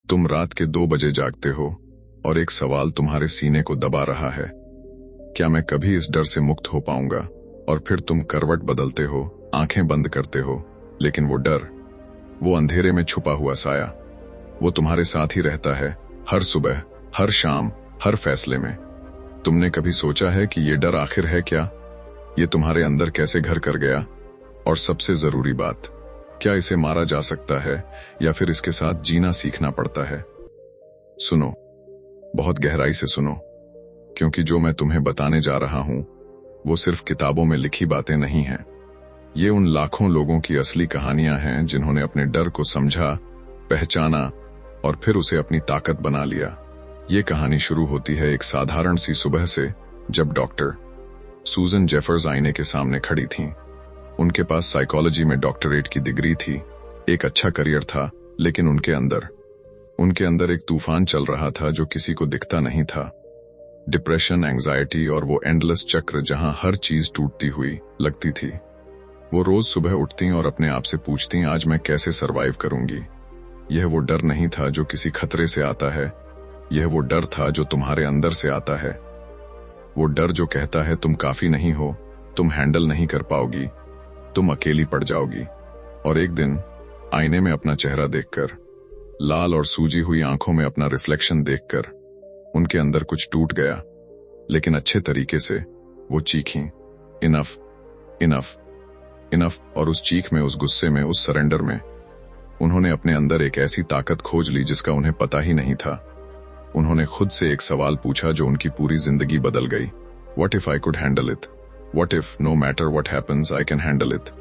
तुम रात के 2 बजे जागते हो और एक सवाल तुम्हारे सीने को दबा रहा है, क्या मैं कभी इस डर से मुक्त हो पाऊंगा? और फिर तुम करवट बदलते हो, आंखें बंद करते हो, लेकिन वो डर, वो अंधेरे में छुपा हुआ साया, वो तुम्हारे साथ ही रहता है, हर सुबह, हर शाम, हर फैसले में। तुमने कभी सोचा है कि ये डर आखिर है क्या? ये तुम्हारे अंदर कैसे घर कर गया? और सबसे जरूरी बात, क्या इसे मारा जा सकता है या फिर इसके साथ जीना सीखना पड़ता है? सुनो, बहुत गहराई से सुनो, क्योंकि जो मैं तुम्हें बताने जा रहा हूं वो सिर्फ किताबों में लिखी बातें नहीं हैं। ये उन लाखों लोगों की असली कहानियां हैं जिन्होंने अपने डर को समझा, पहचाना और फिर उसे अपनी ताकत बना लिया। ये कहानी शुरू होती है एक साधारण सी सुबह से, जब डॉक्टर सूजन जेफर्स आईने के सामने खड़ी थीं। उनके पास साइकोलॉजी में डॉक्टरेट की डिग्री थी, एक अच्छा करियर था, लेकिन उनके अंदर एक तूफान चल रहा था जो किसी को दिखता नहीं था। डिप्रेशन, एंजाइटी और वो एंडलेस चक्र जहां हर चीज टूटती हुई लगती थी। वो रोज सुबह उठती और अपने आप से पूछती, आज मैं कैसे सरवाइव करूंगी? यह वो डर नहीं था जो किसी खतरे से आता है, यह वो डर था जो तुम्हारे अंदर से आता है। वो डर जो कहता है तुम काफी नहीं हो, तुम हैंडल नहीं कर पाओगी, तुम अकेली पड़ जाओगी। और एक दिन आईने में अपना चेहरा देखकर, लाल और सूजी हुई आंखों में अपना रिफ्लेक्शन देखकर, उनके अंदर कुछ टूट गया, लेकिन अच्छे तरीके से। वो चीखीं, इनफ, इनफ, इनफ। और उस चीख में, उस गुस्से में, उस सरेंडर में उन्होंने अपने अंदर एक ऐसी ताकत खोज ली जिसका उन्हें पता ही नहीं था। उन्होंने खुद से एक सवाल पूछा जो उनकी पूरी जिंदगी बदल गई। What if I could handle it? What if, no matter what happens, I can handle it?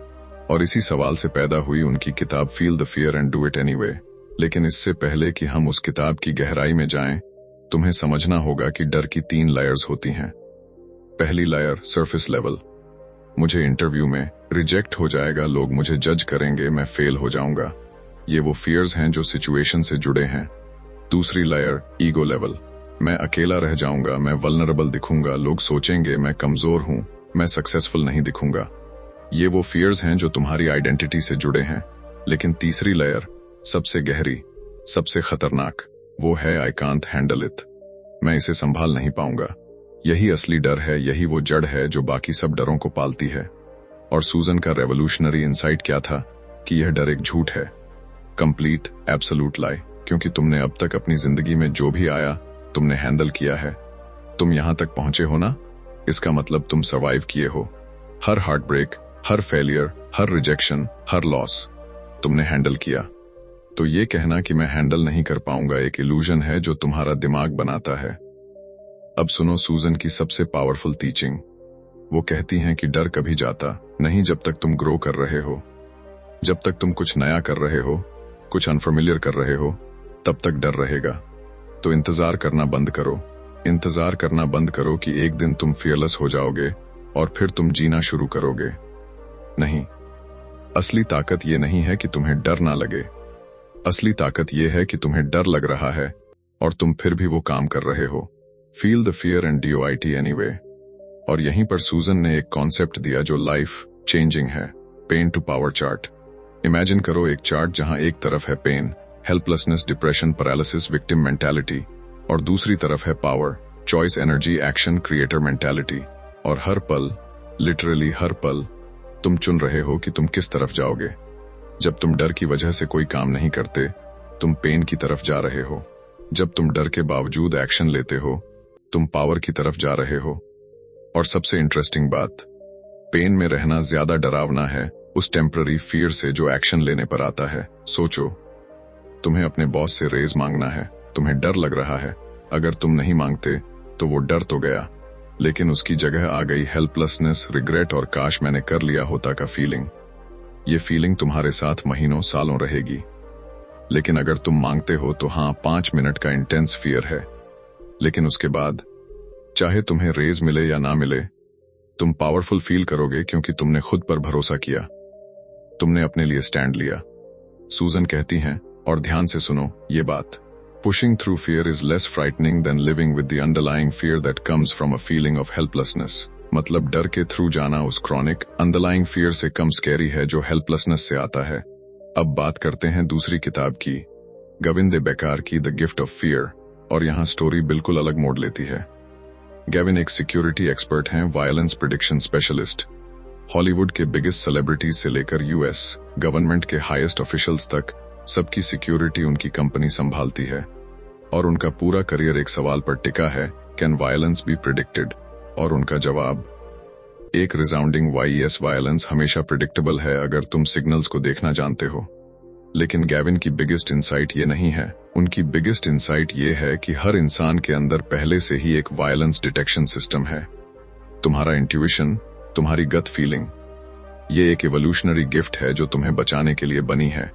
और इसी सवाल से पैदा हुई उनकी किताब Feel the Fear and Do It Anyway। लेकिन इससे पहले कि हम उस किताब की गहराई में जाएं, तुम्हें समझना होगा कि डर की 3 लेयर्स होती हैं। पहली लेयर, सरफेस लेवल। मुझे इंटरव्यू में रिजेक्ट हो जाएगा, लोग मुझे जज करेंगे, मैं फेल हो जाऊंगा। ये वो फियर्स हैं जो सिचुएशन से जुड़े हैं। दूसरी लेयर, ईगो लेवल। मैं अकेला रह जाऊंगा, मैं वल्नरेबल दिखूंगा, लोग सोचेंगे मैं कमजोर हूं, मैं सक्सेसफुल नहीं दिखूंगा। ये वो फियर्स हैं जो तुम्हारी आइडेंटिटी से जुड़े हैं। लेकिन तीसरी लेयर, सबसे गहरी, सबसे खतरनाक, वो है आई कांट हैंडल इट। मैं इसे संभाल नहीं पाऊंगा। यही असली डर है, यही वो जड़ है जो बाकी सब डरों को पालती है। और सूजन का रेवोल्यूशनरी इंसाइट क्या था कि यह डर एक झूठ है, कंप्लीट एब्सोल्यूट लाई। क्योंकि तुमने अब तक अपनी जिंदगी में जो भी आया तुमने हैंडल किया है। तुम यहां तक पहुंचे हो ना, इसका मतलब तुम सर्वाइव किए हो। हर हार्ट ब्रेक, हर फेलियर, हर रिजेक्शन, हर लॉस तुमने हैंडल किया। तो ये कहना कि मैं हैंडल नहीं कर पाऊंगा एक इल्यूजन है जो तुम्हारा दिमाग बनाता है। अब सुनो सूजन की सबसे पावरफुल टीचिंग। वो कहती हैं कि डर कभी जाता नहीं जब तक तुम ग्रो कर रहे हो। जब तक तुम कुछ नया कर रहे हो, कुछ अनफेमिलियर कर रहे हो, तब तक डर रहेगा। तो इंतजार करना बंद करो। इंतजार करना बंद करो कि एक दिन तुम फियरलेस हो जाओगे और फिर तुम जीना शुरू करोगे। नहीं, असली ताकत ये नहीं है कि तुम्हें डर ना लगे। असली ताकत ये है कि तुम्हें डर लग रहा है और तुम फिर भी वो काम कर रहे हो। Feel the fear and do it anyway. और यहीं पर सूजन ने एक कॉन्सेप्ट दिया जो लाइफ चेंजिंग है, pain to power chart. Imagine करो एक चार्ट जहां एक तरफ है pain, helplessness, depression, paralysis, victim mentality, और दूसरी तरफ है power, choice, energy, action, creator mentality. और हर पल, लिटरली हर पल, तुम चुन रहे हो कि तुम किस तरफ जाओगे। जब तुम डर की वजह से कोई काम नहीं करते, तुम पेन की तरफ जा रहे हो। जब तुम डर के बावजूद एक्शन लेते हो, तुम पावर की तरफ जा रहे हो। और सबसे इंटरेस्टिंग बात, पेन में रहना ज्यादा डरावना है उस टेम्पररी फियर से जो एक्शन लेने पर आता है। सोचो, तुम्हें अपने बॉस से रेज मांगना है, तुम्हें डर लग रहा है। अगर तुम नहीं मांगते तो वो डर तो गया, लेकिन उसकी जगह आ गई हेल्पलेसनेस, रिग्रेट और काश मैंने कर लिया होता का फीलिंग। ये फीलिंग तुम्हारे साथ महीनों सालों रहेगी। लेकिन अगर तुम मांगते हो तो हाँ, 5 मिनट का इंटेंस फियर है, लेकिन उसके बाद चाहे तुम्हें रेज मिले या ना मिले, तुम पावरफुल फील करोगे क्योंकि तुमने खुद पर भरोसा किया, तुमने अपने लिए स्टैंड लिया। सूजन कहती हैं, और ध्यान से सुनो ये बात, pushing through fear is less frightening than living with the underlying fear that comes from a feeling of helplessness. मतलब डर के थ्रू जाना उस क्रॉनिक अंडरलाइंग फियर से कम स्कैरी है जो हेल्पलेसनेस से आता है। अब बात करते हैं दूसरी किताब की, गविन दे बेकार की द गिफ्ट ऑफ फियर, और यहाँ स्टोरी बिल्कुल अलग मोड़ लेती है। गैविन एक सिक्योरिटी एक्सपर्ट हैं, वायलेंस प्रिडिक्शन स्पेशलिस्ट। हॉलीवुड के बिगेस्ट सेलिब्रिटीज से लेकर यूएस गवर्नमेंट के हाईएस्ट ऑफिशियल्स तक सबकी सिक्योरिटी उनकी कंपनी संभालती है, और उनका पूरा करियर एक सवाल पर टिका है, कैन वायलेंस बी प्रिडिक्टेड? और उनका जवाब एक रिसाउंडिंग वाईएस, वायलेंस हमेशा प्रिडिक्टेबल है अगर तुम सिग्नल्स को देखना जानते हो। लेकिन गैविन की बिगेस्ट इंसाइट ये नहीं है। उनकी बिगेस्ट इंसाइट ये है कि हर इंसान के अंदर पहले से ही एक वायलेंस डिटेक्शन सिस्टम है। तुम्हारा इंट्यूशन, तुम्हारी गट फीलिंग, ये एक इवोल्यूशनरी गिफ्ट है जो तुम्हें बचाने के लिए बनी है।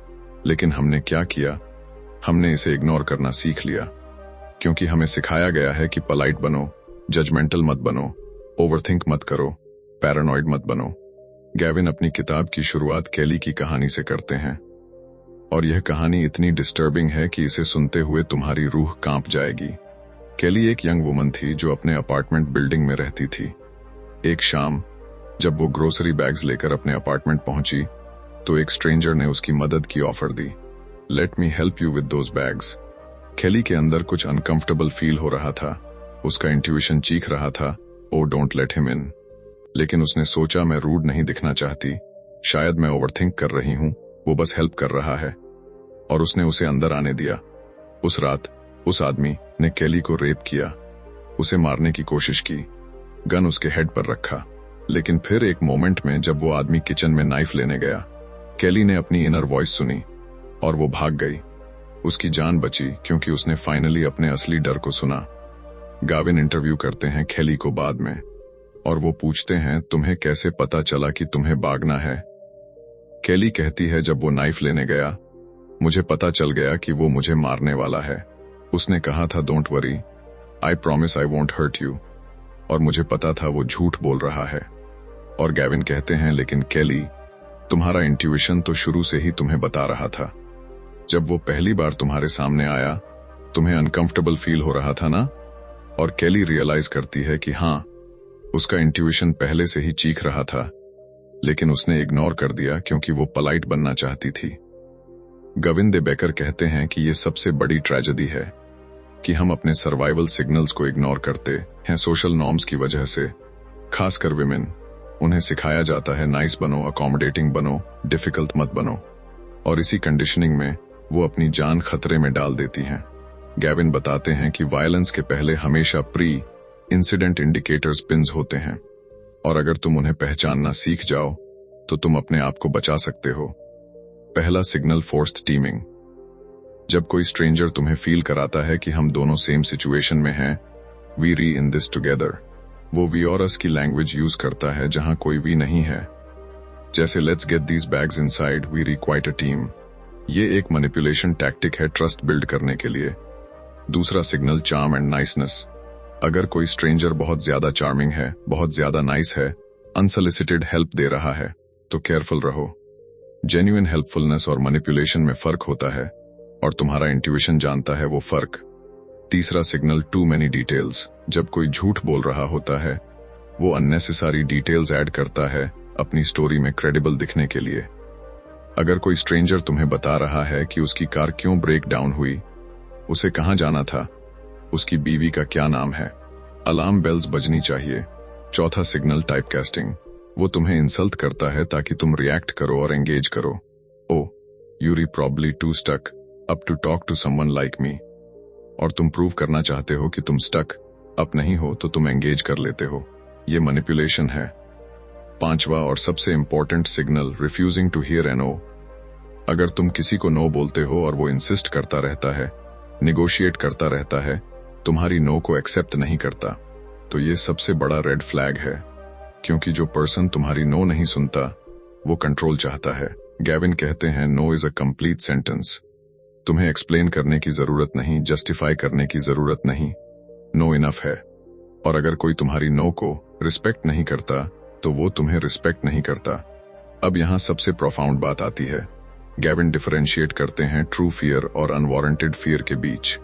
लेकिन हमने क्या किया? हमने इसे इग्नोर करना सीख लिया, क्योंकि हमें सिखाया गया है कि पोलाइट बनो, जजमेंटल मत बनो, ओवरथिंक मत करो, पैरानॉइड मत बनो। गैविन अपनी किताब की शुरुआत केली की कहानी से करते हैं, और यह कहानी इतनी डिस्टर्बिंग है कि इसे सुनते हुए तुम्हारी रूह कांप जाएगी। केली एक यंग वुमन थी जो अपने अपार्टमेंट बिल्डिंग में रहती थी। एक शाम जब वो ग्रोसरी बैग्स लेकर अपने अपार्टमेंट पहुंची तो एक स्ट्रेंजर ने उसकी मदद की offer the. Let me help you with those bags. केली के अंदर कुछ अनकंफर्टेबल फील हो रहा था। उसका इंट्यूशन चीख रहा था, oh don't let him in. लेकिन उसने सोचा, मैं रूड नहीं दिखना चाहती, शायद मैं ओवरथिंक कर रही हूं, वो बस हेल्प कर रहा है। और उसने उसे अंदर आने दिया। उस रात उस आदमी ने केली को रेप किया, उसे मारने की कोशिश की, गन उसके हेड पर रखा। लेकिन फिर एक मोमेंट में जब वो आदमी किचन में नाइफ लेने गया, केली ने अपनी इनर वॉइस सुनी और वो भाग गई। उसकी जान बची क्योंकि उसने फाइनली अपने असली डर को सुना। गाविन इंटरव्यू करते हैं केली को बाद में, और वो पूछते हैं, तुम्हें कैसे पता चला कि तुम्हें भागना है? केली कहती है, जब वो नाइफ लेने गया मुझे पता चल गया कि वो मुझे मारने वाला है। उसने कहा था, don't worry, I promise I won't hurt you. और मुझे पता था वो झूठ बोल रहा है। और गैविन कहते हैं, लेकिन केली, तुम्हारा इंट्यूशन तो शुरू से ही तुम्हें बता रहा था। जब वो पहली बार तुम्हारे सामने आया तुम्हें अनकंफर्टेबल फील हो रहा था ना? और केली रियलाइज करती है कि हाँ, उसका इंट्यूशन पहले से ही चीख रहा था, लेकिन उसने इग्नोर कर दिया क्योंकि वो पोलाइट बनना चाहती थी। गविन दे बेकर कहते हैं कि ये सबसे बड़ी ट्रेजेडी है कि हम अपने सर्वाइवल सिग्नल्स को इग्नोर करते हैं सोशल नॉर्म्स की वजह से। खासकर विमेन, उन्हें सिखाया जाता है नाइस बनो, अकोमोडेटिंग बनो, डिफिकल्ट मत बनो, और इसी कंडीशनिंग में वो अपनी जान खतरे में डाल देती हैं। गैविन बताते हैं कि वायलेंस के पहले हमेशा प्री इंसिडेंट इंडिकेटर्स पिन्स होते हैं, और अगर तुम उन्हें पहचानना सीख जाओ तो तुम अपने आप को बचा सकते हो। पहला सिग्नल, फोर्स्ड टीमिंग। जब कोई स्ट्रेंजर तुम्हें फील कराता है कि हम दोनों सेम सिचुएशन में हैं, वी री इन दिस टुगेदर, वो वी और अस की लैंग्वेज यूज करता है जहां कोई वी नहीं है। जैसे let's get these bags inside, we're quite a team. ये एक मैनिपुलेशन टैक्टिक है ट्रस्ट बिल्ड करने के लिए। दूसरा सिग्नल, चार्म एंड नाइसनेस। अगर कोई स्ट्रेंजर बहुत ज्यादा चार्मिंग है, बहुत ज्यादा नाइस है, अनसोलिसिटेड हेल्प दे रहा है, तो केयरफुल रहो। जेन्युइन हेल्पफुलनेस और मैनिपुलेशन में फर्क होता है, और तुम्हारा इंट्यूशन जानता है वो फर्क। तीसरा सिग्नल, टू मेनी डिटेल्स। जब कोई झूठ बोल रहा होता है, वो अननेसेसरी डिटेल्स ऐड करता है अपनी स्टोरी में क्रेडिबल दिखने के लिए। अगर कोई स्ट्रेंजर तुम्हें बता रहा है कि उसकी कार क्यों ब्रेक डाउन हुई, उसे कहां जाना था, उसकी बीवी का क्या नाम है, अलार्म बेल्स बजनी चाहिए। चौथा सिग्नल, टाइपकास्टिंग। वो तुम्हें इंसल्ट करता है ताकि तुम रिएक्ट करो और एंगेज करो। Oh, you're probably too stuck up to talk to someone like me. और तुम प्रूव करना चाहते हो कि तुम स्टक अप नहीं हो तो तुम एंगेज कर लेते हो। ये मैनिपुलेशन है। पांचवा और सबसे important signal, refusing to hear a no. अगर तुम किसी को नो बोलते हो और वो इंसिस्ट करता रहता है, निगोशिएट करता रहता है, तुम्हारी नो को एक्सेप्ट नहीं करता, तो ये सबसे बड़ा रेड फ्लैग है, क्योंकि जो पर्सन तुम्हारी नो नहीं सुनता वो कंट्रोल चाहता है। गैविन कहते हैं, no is a complete sentence. तुम्हें एक्सप्लेन करने की जरूरत नहीं, जस्टिफाई करने की जरूरत नहीं, नो इनफ है। और अगर कोई तुम्हारी नो को रिस्पेक्ट नहीं करता तो वो तुम्हें रिस्पेक्ट नहीं करता। अब यहाँ सबसे प्रोफाउंड बात आती है। गैविन डिफरेंशिएट करते हैं ट्रू फियर और अनवारंटेड फियर के बीच।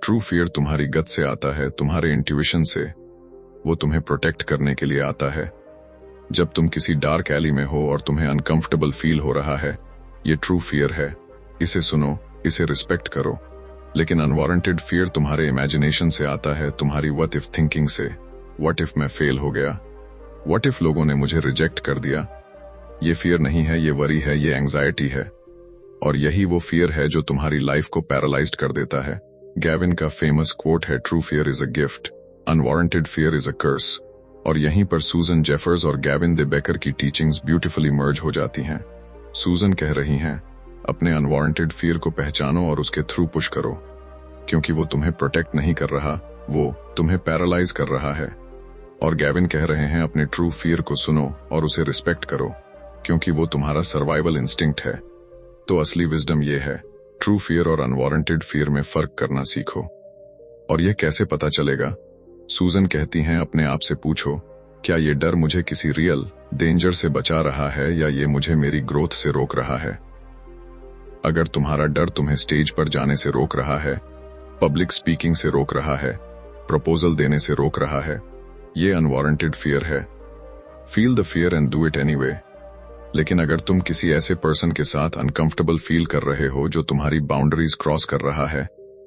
ट्रू फियर तुम्हारी गट से आता है, तुम्हारे इंट्यूशन से। वो तुम्हें प्रोटेक्ट करने के लिए आता है। जब तुम किसी डार्क एली में हो और तुम्हें अनकंफर्टेबल फील हो रहा है, ये ट्रू फियर है। इसे सुनो, इसे रिस्पेक्ट करो। लेकिन अनवारंटेड फियर तुम्हारे इमेजिनेशन से आता है, तुम्हारी व्हाट इफ थिंकिंग से। व्हाट इफ मैं फेल हो गया, व्हाट इफ लोगों ने मुझे रिजेक्ट कर दिया। ये फियर नहीं है, ये वरी है, ये एंजाइटी है। और यही वो फियर है जो तुम्हारी लाइफ को पैरालाइज्ड कर देता है। गैविन का फेमस कोट है, true fear is a gift, unwarranted fear is a curse. और यहीं पर सूजन जेफर्स और गैविन दे बेकर की टीचिंग्स ब्यूटीफुली मर्ज हो जाती हैं। सूजन कह रही हैं, अपने अनवारंटेड फियर को पहचानो और उसके थ्रू पुश करो, क्योंकि वो तुम्हें प्रोटेक्ट नहीं कर रहा, वो तुम्हें पैरालाइज कर रहा है। और गैविन कह रहे हैं, अपने ट्रू फियर को सुनो और उसे रिस्पेक्ट करो, क्योंकि वो तुम्हारा सर्वाइवल इंस्टिंक्ट है। तो असली विजडम ये है, ट्रू फियर और अनवारंटेड फियर में फर्क करना सीखो। और यह कैसे पता चलेगा? सूजन कहती हैं, अपने आप से पूछो, क्या ये डर मुझे किसी रियल डेंजर से बचा रहा है या ये मुझे मेरी ग्रोथ से रोक रहा है? अगर तुम्हारा डर तुम्हें स्टेज पर जाने से रोक रहा है, पब्लिक स्पीकिंग से रोक रहा है, प्रपोजल देने से रोक रहा है, ये अनवारंटेड फियर है। Feel the fear and do it anyway. लेकिन अगर तुम किसी ऐसे पर्सन के साथ अनकंफर्टेबल फील कर रहे हो जो तुम्हारी बाउंड्रीज क्रॉस कर रहा है,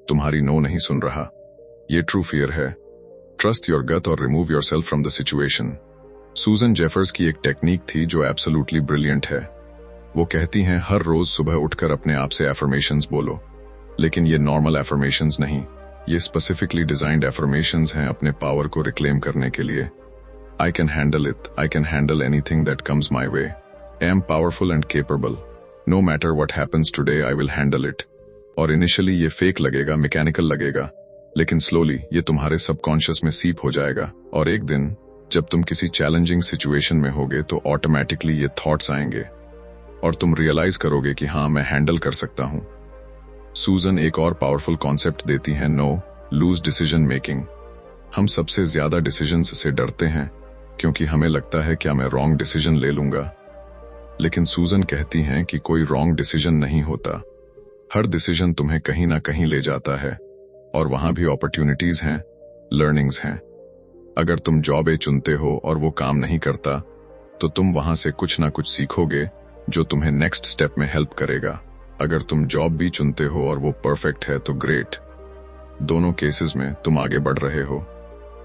तुम्हारी नो नहीं सुन रहा, ये ट्रू फियर है। ट्रस्ट योर गट और remove yourself from the situation. सूजन जेफर्स की एक टेक्निक थी जो एब्सोल्युटली ब्रिलियंट है। वो कहती हैं, हर रोज सुबह उठकर अपने आप से एफर्मेशंस बोलो। लेकिन ये नॉर्मल एफर्मेशंस नहीं, ये स्पेसिफिकली डिजाइंड एफर्मेशंस हैं अपने पावर को रिक्लेम करने के लिए। I can handle it, I can handle anything that comes my way. I am powerful and capable. No matter what happens today, I will handle it. और initially ये fake लगेगा, mechanical लगेगा, लेकिन slowly ये तुम्हारे सबकॉन्शियस में सीप हो जाएगा। और एक दिन जब तुम किसी चैलेंजिंग सिचुएशन में होगे तो ऑटोमेटिकली ये थॉट्स आएंगे और तुम रियलाइज करोगे कि हाँ, मैं हैंडल कर सकता हूं। सूजन एक और पावरफुल कॉन्सेप्ट देती है, नो लूज डिसीजन मेकिंग। हम सबसे ज्यादा डिसीजंस से डरते हैं क्योंकि हमें लगता है क्या मैं रॉन्ग डिसीजन ले लूंगा। लेकिन सूजन कहती हैं कि कोई रॉन्ग डिसीजन नहीं होता। हर डिसीजन तुम्हें कहीं ना कहीं ले जाता है और वहां भी अपॉर्चुनिटीज हैं, लर्निंग्स हैं। अगर तुम जॉब ए चुनते हो और वो काम नहीं करता, तो तुम वहां से कुछ ना कुछ सीखोगे जो तुम्हें नेक्स्ट स्टेप में हेल्प करेगा। अगर तुम जॉब भी चुनते हो और वो परफेक्ट है तो ग्रेट, दोनों केसेस में तुम आगे बढ़ रहे हो।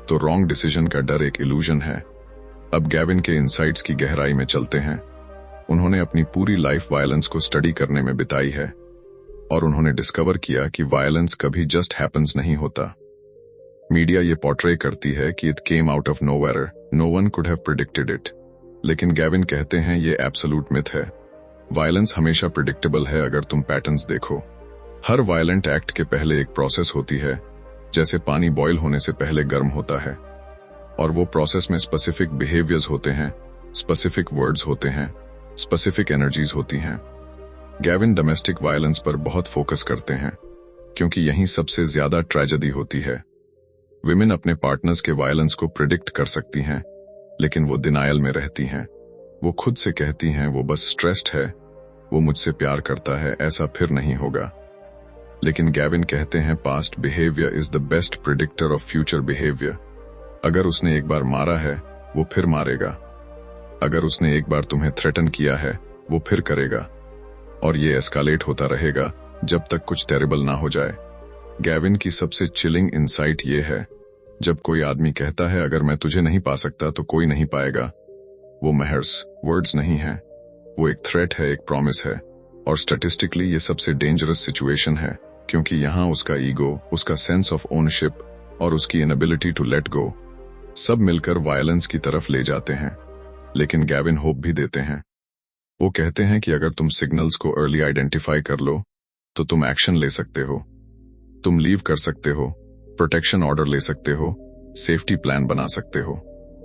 तो रॉन्ग डिसीजन का डर एक इल्यूजन है। अब गैविन के इनसाइट्स की गहराई में चलते हैं। उन्होंने अपनी पूरी लाइफ वायलेंस को स्टडी करने में बिताई है और उन्होंने डिस्कवर किया कि वायलेंस कभी जस्ट हैपन्स नहीं होता। मीडिया ये पोर्ट्रे करती है कि it came out of nowhere, no one could have predicted it. लेकिन गैविन कहते हैं ये एब्सोल्यूट मिथ है। वायलेंस हमेशा प्रेडिक्टेबल है अगर तुम पैटर्न्स देखो। हर वायलेंट एक्ट के पहले एक प्रोसेस होती है, जैसे पानी बॉयल होने से पहले गर्म होता है, और वो प्रोसेस में स्पेसिफिक बिहेवियर्स होते हैं, स्पेसिफिक वर्ड्स होते हैं, स्पेसिफिक एनर्जीज होती हैं। गैविन डोमेस्टिक वायलेंस पर बहुत फोकस करते हैं क्योंकि यहीं सबसे ज्यादा ट्रेजेडी होती है। विमेन अपने पार्टनर्स के वायलेंस को प्रिडिक्ट कर सकती हैं, लेकिन वो डिनायल में रहती हैं। वो खुद से कहती हैं वो बस स्ट्रेस्ड है, वो मुझसे प्यार करता है, ऐसा फिर नहीं होगा। लेकिन गैविन कहते हैं past behaviour is the best predictor of future behaviour. अगर उसने एक बार मारा है, वो फिर मारेगा। अगर उसने एक बार तुम्हें थ्रेटन किया है, वो फिर करेगा, और ये एस्कालेट होता रहेगा जब तक कुछ टेरिबल ना हो जाए। गैविन की सबसे चिलिंग इंसाइट ये है, जब कोई आदमी कहता है अगर मैं तुझे नहीं पा सकता तो कोई नहीं पाएगा, वो महर्स वर्ड्स नहीं है, वो एक थ्रेट है, एक प्रॉमिस है। और स्टैटिस्टिकली ये सबसे डेंजरस सिचुएशन है, क्योंकि यहाँ उसका ईगो, उसका सेंस ऑफ ओनरशिप और उसकी इनएबिलिटी टू लेट गो सब मिलकर वायलेंस की तरफ ले जाते हैं। लेकिन गैविन होप भी देते हैं। वो कहते हैं कि अगर तुम सिग्नल्स को अर्ली आइडेंटिफाई कर लो तो तुम एक्शन ले सकते हो, तुम लीव कर सकते हो, प्रोटेक्शन ऑर्डर ले सकते हो, सेफ्टी प्लान बना सकते हो।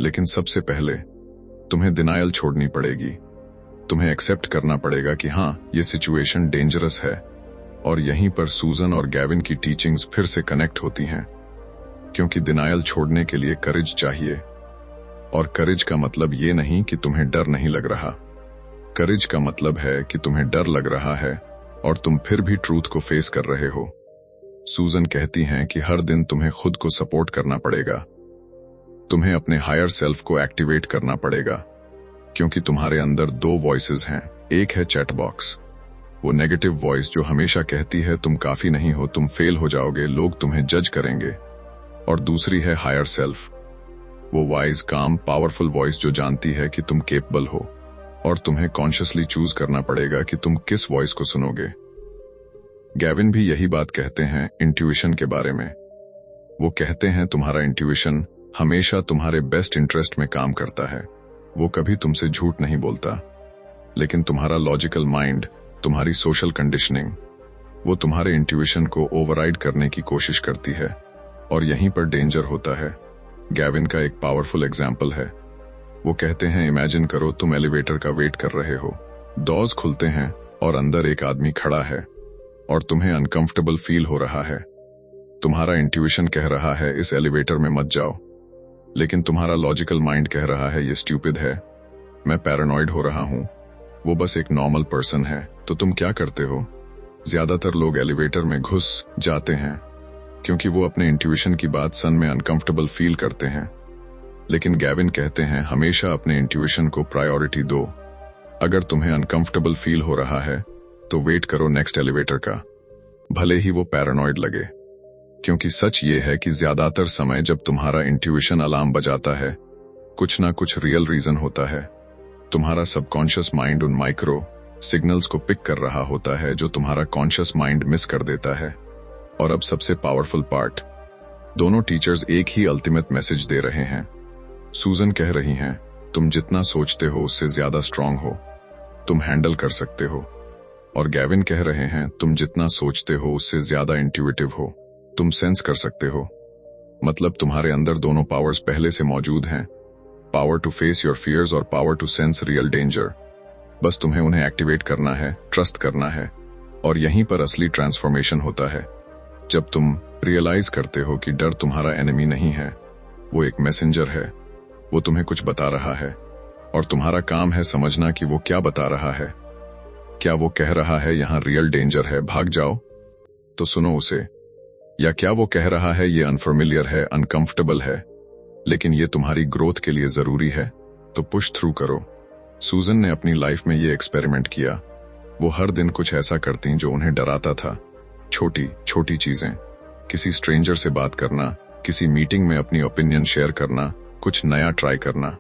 लेकिन सबसे पहले तुम्हें डिनायल छोड़नी पड़ेगी। तुम्हें एक्सेप्ट करना पड़ेगा कि हाँ, ये सिचुएशन डेंजरस है। और यहीं पर सूजन और गैविन की टीचिंग्स फिर से कनेक्ट होती हैं, क्योंकि डिनायल छोड़ने के लिए करेज चाहिए। और करेज का मतलब ये नहीं कि तुम्हें डर नहीं लग रहा। करेज का मतलब है कि तुम्हें डर लग रहा है और तुम फिर भी ट्रूथ को फेस कर रहे हो। सूजन कहती हैं कि हर दिन तुम्हें खुद को सपोर्ट करना पड़ेगा, तुम्हें अपने हायर सेल्फ को एक्टिवेट करना पड़ेगा, क्योंकि तुम्हारे अंदर दो वॉइसेस हैं। एक है चैट बॉक्स, वो नेगेटिव वॉइस जो हमेशा कहती है तुम काफी नहीं हो, तुम फेल हो जाओगे, लोग तुम्हें जज करेंगे। और दूसरी है हायर सेल्फ, वो वाइज, काम, पावरफुल वॉइस जो जानती है कि तुम केपेबल हो और तुम्हें कॉन्शियसली चूज करना पड़ेगा कि तुम किस वॉइस को सुनोगे। गैविन भी यही बात कहते हैं इंट्यूशन के बारे में। वो कहते हैं तुम्हारा इंट्यूशन हमेशा तुम्हारे बेस्ट इंटरेस्ट में काम करता है, वो कभी तुमसे झूठ नहीं बोलता। लेकिन तुम्हारा लॉजिकल माइंड, तुम्हारी सोशल कंडीशनिंग, वो तुम्हारे इंट्यूशन को ओवरराइड करने की कोशिश करती है, और यहीं पर डेंजर होता है। गैविन का एक पावरफुल एग्जाम्पल है। वो कहते हैं इमेजिन करो तुम एलिवेटर का वेट कर रहे हो, डोर्स खुलते हैं और अंदर एक आदमी खड़ा है और तुम्हें अनकंफर्टेबल फील हो रहा है। तुम्हारा इंट्यूशन कह रहा है इस एलिवेटर में मत जाओ, लेकिन तुम्हारा लॉजिकल माइंड कह रहा है ये स्टूपिड है, मैं पैरानॉइड हो रहा हूं, वो बस एक नॉर्मल पर्सन है। तो तुम क्या करते हो? ज्यादातर लोग एलिवेटर में घुस जाते हैं क्योंकि वो अपने इंट्यूशन की बात सन में अनकंफर्टेबल फील करते हैं। लेकिन गैविन कहते हैं हमेशा अपने इंट्यूशन को प्रायोरिटी दो। अगर तुम्हें अनकंफर्टेबल फील हो रहा है तो वेट करो नेक्स्ट एलिवेटर का, भले ही वो पैरानॉइड लगे। क्योंकि सच ये है कि ज्यादातर समय जब तुम्हारा इंट्यूशन अलार्म बजाता है, कुछ ना कुछ रियल रीजन होता है। तुम्हारा सबकॉन्शियस माइंड उन माइक्रो सिग्नल्स को पिक कर रहा होता है जो तुम्हारा कॉन्शियस माइंड मिस कर देता है। और अब सबसे पावरफुल पार्ट, दोनों टीचर्स एक ही अल्टीमेट मैसेज दे रहे हैं। सूजन कह रही हैं तुम जितना सोचते हो उससे ज्यादा स्ट्रांग हो, तुम हैंडल कर सकते हो। और गैविन कह रहे हैं तुम जितना सोचते हो उससे ज्यादा इंट्यूटिव हो, तुम सेंस कर सकते हो। मतलब तुम्हारे अंदर दोनों पावर्स पहले से मौजूद हैं, power to face your fears और power to sense real danger. बस तुम्हें उन्हें एक्टिवेट करना है, ट्रस्ट करना है। और यहीं पर असली ट्रांसफॉर्मेशन होता है, जब तुम रियलाइज करते हो कि डर तुम्हारा एनिमी नहीं है, वो एक मैसेंजर है। वो तुम्हें कुछ बता रहा है और तुम्हारा काम है समझना कि वो क्या बता रहा है। क्या वो कह रहा है यहां रियल डेंजर है, भाग जाओ, तो सुनो उसे। या क्या वो कह रहा है ये अनफेमिलियर है, अनकंफर्टेबल है, लेकिन ये तुम्हारी ग्रोथ के लिए जरूरी है, तो पुश थ्रू करो। सूजन ने अपनी लाइफ में ये एक्सपेरिमेंट किया। वो हर दिन कुछ ऐसा करती जो उन्हें डराता था। छोटी छोटी चीजें, किसी स्ट्रेंजर से बात करना, किसी मीटिंग में अपनी ओपिनियन शेयर करना, कुछ नया ट्राई करना।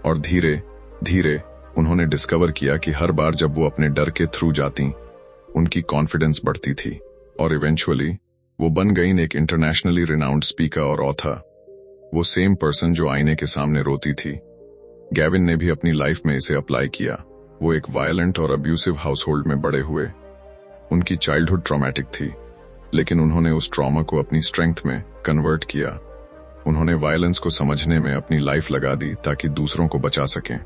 और धीरे धीरे उन्होंने डिस्कवर किया कि हर बार जब वो अपने डर के थ्रू जाती, उनकी कॉन्फिडेंस बढ़ती थी और इवेंचुअली वो बन गई एक इंटरनेशनली रिनाउंड स्पीकर और ऑथर। वो सेम पर्सन जो आईने के सामने रोती थी। गैविन ने भी अपनी लाइफ में इसे अप्लाई किया। वो एक वायलेंट और अब्यूसिव हाउसहोल्ड में बड़े हुए। उनकी चाइल्डहुड ट्रॉमेटिक थी, लेकिन उन्होंने उस ट्रॉमा को अपनी स्ट्रेंथ में कन्वर्ट किया। उन्होंने वायलेंस को समझने में अपनी लाइफ लगा दी ताकि दूसरों को बचा सकें।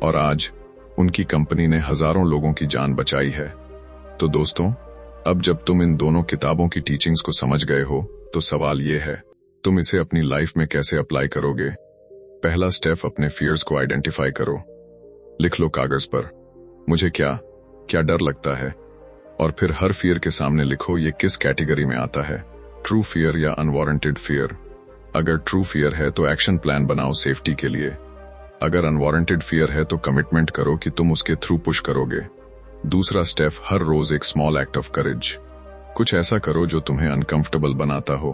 और आज उनकी कंपनी ने हजारों लोगों की जान बचाई है। तो दोस्तों, अब जब तुम इन दोनों किताबों की टीचिंग्स को समझ गए हो, तो सवाल ये है, तुम इसे अपनी लाइफ में कैसे अप्लाई करोगे? पहला स्टेप, अपने फियर्स को आइडेंटिफाई करो। लिख लो कागज पर, मुझे क्या क्या डर लगता है, और फिर हर फियर के सामने लिखो ये किस कैटेगरी में आता है, ट्रू फियर या अनवारंटेड फियर। अगर ट्रू फियर है तो एक्शन प्लान बनाओ सेफ्टी के लिए। अगर अनवारंटेड फियर है तो कमिटमेंट करो कि तुम उसके थ्रू पुश करोगे। दूसरा स्टेप, हर रोज एक स्मॉल एक्ट ऑफ करेज। कुछ ऐसा करो जो तुम्हें अनकंफर्टेबल बनाता हो,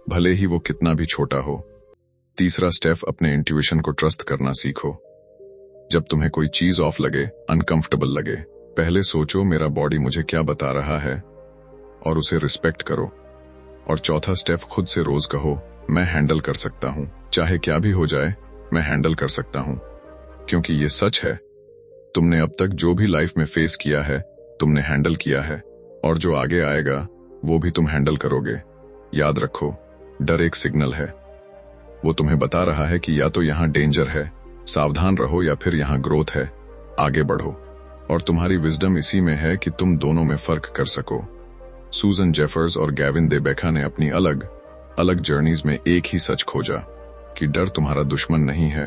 भले ही वो कितना भी छोटा हो। तीसरा स्टेप, अपने इंट्यूशन को ट्रस्ट करना सीखो। जब तुम्हें कोई चीज ऑफ लगे, अनकंफर्टेबल लगे, पहले सोचो मेरा बॉडी मुझे क्या बता रहा है, और उसे रिस्पेक्ट करो। और चौथा स्टेप, खुद से रोज कहो मैं हैंडल कर सकता हूं, चाहे क्या भी हो जाए मैं हैंडल कर सकता हूं। क्योंकि ये सच है, तुमने अब तक जो भी लाइफ में फेस किया है तुमने हैंडल किया है, और जो आगे आएगा वो भी तुम हैंडल करोगे। याद रखो, डर एक सिग्नल है। वो तुम्हें बता रहा है कि या तो यहां डेंजर है, सावधान रहो, या फिर यहां ग्रोथ है, आगे बढ़ो। और तुम्हारी विजडम इसी में है कि तुम दोनों में फर्क कर सको। सूजन जेफर्स और गैविन देबेका ने अपनी अलग अलग जर्नीज में एक ही सच खोजा कि डर तुम्हारा दुश्मन नहीं है,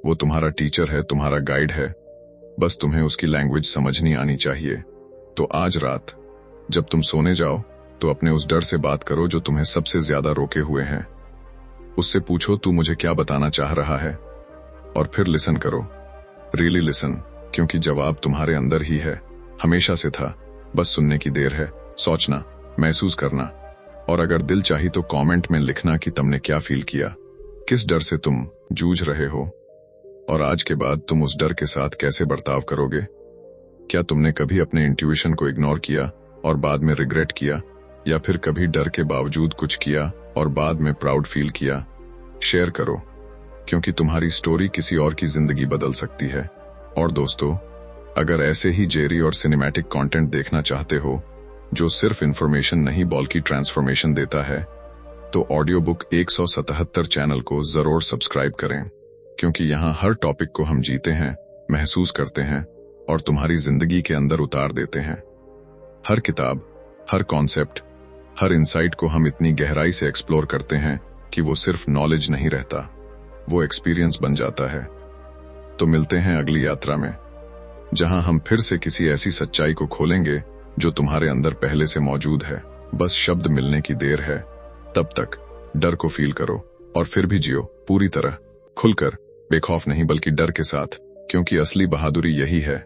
वो तुम्हारा टीचर है, तुम्हारा गाइड है। बस तुम्हें उसकी लैंग्वेज समझनी आनी चाहिए। तो आज रात जब तुम सोने जाओ तो अपने उस डर से बात करो जो तुम्हें सबसे ज्यादा रोके हुए हैं। उससे पूछो तू मुझे क्या बताना चाह रहा है, और फिर लिसन करो, रियली लिसन, क्योंकि जवाब तुम्हारे अंदर ही है, हमेशा से था। बस सुनने की देर है, सोचना, महसूस करना, और अगर दिल चाही तो कमेंट में लिखना कि तुमने क्या फील किया, किस डर से तुम जूझ रहे हो, और आज के बाद तुम उस डर के साथ कैसे बर्ताव करोगे। क्या तुमने कभी अपने इंट्यूशन को इग्नोर किया और बाद में रिग्रेट किया, या फिर कभी डर के बावजूद कुछ किया और बाद में प्राउड फील किया? शेयर करो, क्योंकि तुम्हारी स्टोरी किसी और की जिंदगी बदल सकती है। और दोस्तों, अगर ऐसे ही जेरी और सिनेमैटिक कंटेंट देखना चाहते हो जो सिर्फ इंफॉर्मेशन नहीं बल्कि ट्रांसफॉर्मेशन देता है, तो ऑडियो बुक 177 चैनल को जरूर सब्सक्राइब करें, क्योंकि यहाँ हर टॉपिक को हम जीते हैं, महसूस करते हैं और तुम्हारी जिंदगी के अंदर उतार देते हैं। हर किताब, हर कॉन्सेप्ट, हर इंसाइट को हम इतनी गहराई से एक्सप्लोर करते हैं कि वो सिर्फ नॉलेज नहीं रहता, वो एक्सपीरियंस बन जाता है। तो मिलते हैं अगली यात्रा में, जहां हम फिर से किसी ऐसी सच्चाई को खोलेंगे जो तुम्हारे अंदर पहले से मौजूद है। बस शब्द मिलने की देर है। तब तक डर को फील करो और फिर भी जियो पूरी तरह, खुलकर, बेखौफ नहीं बल्कि डर के साथ, क्योंकि असली बहादुरी यही है